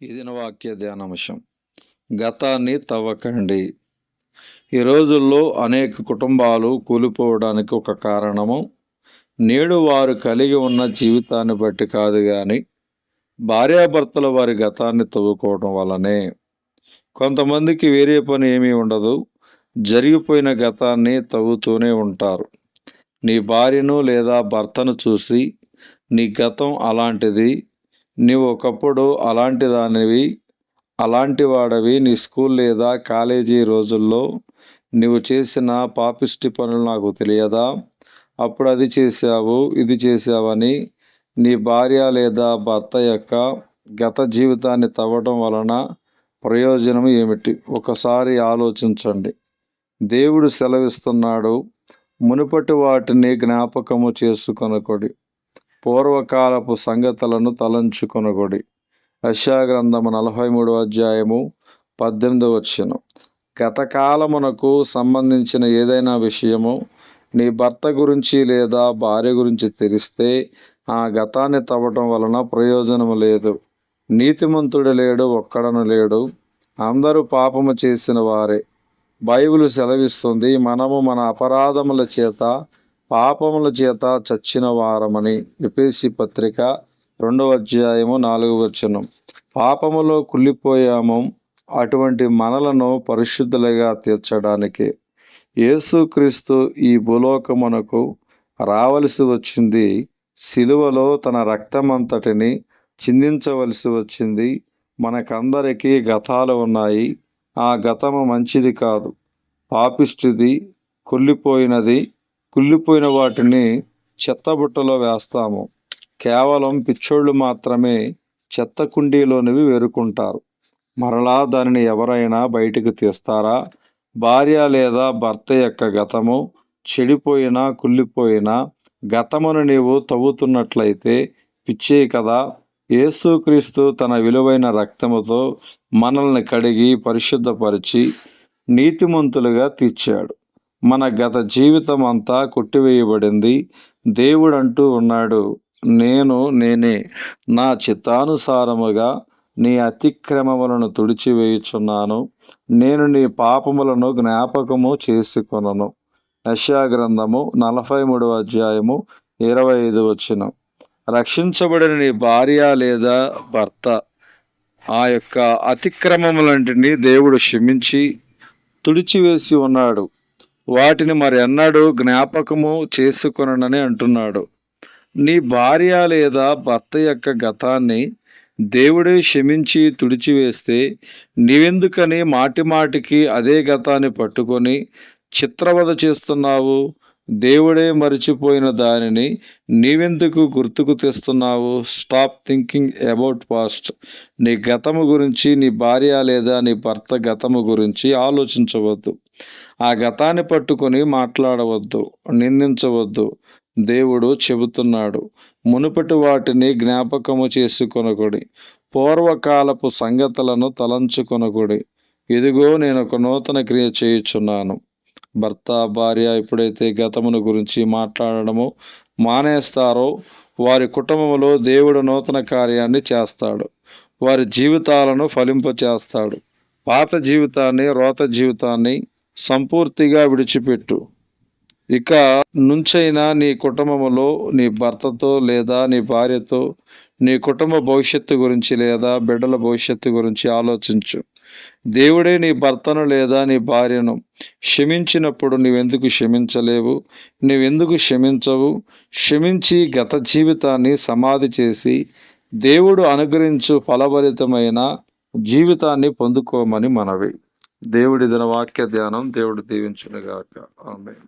ఈ దిన వాక్య ధ్యానాంశం, గతాన్ని తవ్వకండి. ఈ రోజుల్లో అనేక కుటుంబాలు కూలిపోవడానికి ఒక కారణము నేడు వారు కలిగి ఉన్న జీవితాన్ని బట్టి కాదు కానీ భార్యాభర్తల వారి గతాన్ని తవ్వుకోవడం వల్లనే. కొంతమందికి వేరే పని ఏమీ ఉండదు, జరిగిపోయిన గతాన్ని తవ్వుతూనే ఉంటారు. నీ భార్యను లేదా భర్తను చూసి నీ గతం అలాంటిది, నీవు ఒకప్పుడు అలాంటి దానివి, అలాంటి వాడవి, నీ స్కూల్ లేదా కాలేజీ రోజుల్లో నీవు చేసిన పాపిష్టి పనులు నాకు తెలియదా, అప్పుడు అది చేశావు ఇది చేశావని నీ భార్య లేదా భర్త యొక్క గత జీవితాన్ని తవ్వడం వలన ప్రయోజనం ఏమిటి? ఒకసారి ఆలోచించండి. దేవుడు సెలవిస్తున్నాడు, మునుపటి వాటిని జ్ఞాపకము చేసుకొనకొడి, పూర్వకాలపు సంగతులను తలంచుకొనకొడి. యెషయా గ్రంథము 43:18. గతకాలమునకు సంబంధించిన ఏదైనా విషయము నీ భర్త గురించి లేదా భార్య గురించి తెలిస్తే ఆ గతాన్ని తవ్వటం వలన ప్రయోజనము లేదు. నీతిమంతుడు లేడు, ఒక్కడను లేడు, అందరూ పాపము చేసిన వారే. బైబిల్ సెలవిస్తుంది, మనము మన అపరాధముల చేత పాపముల చేత చచ్చిన వారమని. ఎఫెసీ పత్రిక 2:4. పాపములో కుళ్ళిపోయాము. అటువంటి మనలను పరిశుద్ధులుగా తీర్చడానికి యేసుక్రీస్తు ఈ భూలోకమునకు రావలసి వచ్చింది. సిలువలో తన రక్తమంతటిని చిందించవలసి వచ్చింది. మనకందరికీ గతాలు ఉన్నాయి. ఆ గతము మంచిది కాదు, పాపిష్టిది, కుళ్ళిపోయిన వాటిని చెత్తబుట్టలో వేస్తాము. కేవలం పిచ్చోళ్ళు మాత్రమే చెత్త కుండీలోనివి వేరుకుంటారు. మరలా దానిని ఎవరైనా బయటికి తీస్తారా? భార్య లేదా భర్త యొక్క గతము చెడిపోయినా కుళ్ళిపోయిన గతమును నీవు తవ్వుతున్నట్లయితే పిచ్చే కదా. యేసుక్రీస్తు తన విలువైన రక్తముతో మనల్ని కడిగి పరిశుద్ధపరిచి నీతిమంతులుగా తీర్చాడు. మన గత జీవితం అంతా కొట్టివేయబడింది. దేవుడు అంటూ ఉన్నాడు, నేనే నా చిత్తానుసారముగా నీ అతిక్రమములను తుడిచివేయుచున్నాను, నేను నీ పాపములను జ్ఞాపకము చేసుకొనను. యెషయా గ్రంథము 43:25. రక్షించబడిన నీ భార్య లేదా భర్త ఆ యొక్క అతిక్రమములంటిని దేవుడు క్షమించి తుడిచివేసి ఉన్నాడు. వాటిని మరి ఎన్నడూ జ్ఞాపకము చేసుకొనని అంటున్నాడు. నీ భార్య లేదా భర్త యొక్క గతాన్ని దేవుడే క్షమించి తుడిచివేస్తే నీవెందుకని మాటిమాటికి అదే గతాన్ని పట్టుకొని చిత్రవద చేస్తున్నావు? దేవుడే మరిచిపోయిన దానిని నీవెందుకు గుర్తుకు తెస్తున్నావు? Stop thinking about past. నీ గతము గురించి, నీ భార్య లేదా నీ భర్త గతము గురించి ఆలోచించవద్దు. ఆ గతాన్ని పట్టుకొని మాట్లాడవద్దు, నిందించవద్దు. దేవుడు చెబుతున్నాడు, మునుపటి వాటిని జ్ఞాపకము చేసుకొనకొడి, పూర్వకాలపు సంగతులను తలంచుకొనకొడి. ఇదిగో నేను ఒక నూతన క్రియ చేయుచున్నాను. భర్త భార్య ఎప్పుడైతే గతమును గురించి మాట్లాడడము మానేస్తారో వారి కుటుంబంలో దేవుడు నూతన కార్యాన్ని చేస్తాడు. వారి జీవితాలను ఫలింపచేస్తాడు. పాత జీవితాన్ని, రోత జీవితాన్ని సంపూర్తిగా విడిచిపెట్టు. ఇక నుంచైనా నీ కుటుంబంలో నీ భర్తతో లేదా నీ భార్యతో నీ కుటుంబ భవిష్యత్తు గురించి లేదా బిడ్డల భవిష్యత్తు గురించి ఆలోచించు. దేవుడే నీ భర్తను లేదా నీ భార్యను క్షమించినప్పుడు నీవెందుకు క్షమించలేవు? నీవెందుకు క్షమించవు? క్షమించి గత జీవితాన్ని సమాధి చేసి దేవుడు అనుగ్రహించు ఫలభరితమైన జీవితాన్ని పొందుకోమని మనవి. దేవుడి దిన వాక్య ధ్యానం దేవుడు దీవించునుగాక. ఆమేన్.